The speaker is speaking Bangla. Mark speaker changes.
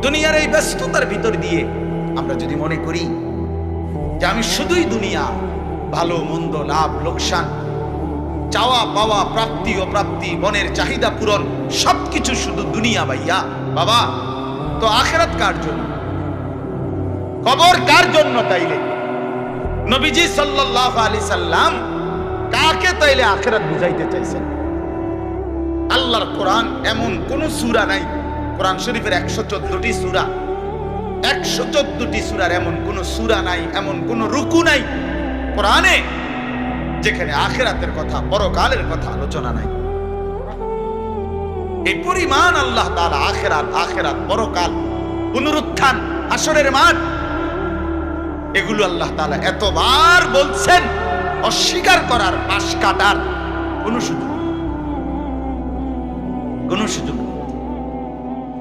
Speaker 1: দুনিয়ার এই ব্যস্ততার ভিতর দিয়ে আমরা যদি মনে করি যে আমি শুধুই দুনিয়া, ভালো মন্দ, লাভ লোকসান, চাওয়া পাওয়া, প্রাপ্তি অপ্রাপ্তি, মনের চাহিদা পূরণ, সবকিছু শুধু দুনিয়া ভাইয়া, বাবা তো আখিরাত কার জন্য? কবর কার জন্য? তাইলে নবীজি সাল্লাল্লাহু আলাইহি সাল্লাম কাকে তাইলে আখিরাত বুঝাইতে চাইছেন? আল্লাহর কোরআন এমন কোন সূরা নাই, কোরআন শরীফের 114টি সূরা, 114টি সূরার এমন কোন সূরা নাই, এমন কোন রুকু নাই কোরআনে যেখানে আখিরাতের কথা, পরকালের কথা আলোচনা নাই। এই পরিমাণ আল্লাহ তাআলা আখিরাত, পরকাল, পুনরুত্থান, হাসরের মাঠ, এগুলো আল্লাহ তাআলা এতবার বলছেন, অস্বীকার করার, পাশ কাটার কোনো সুযোগ নেই।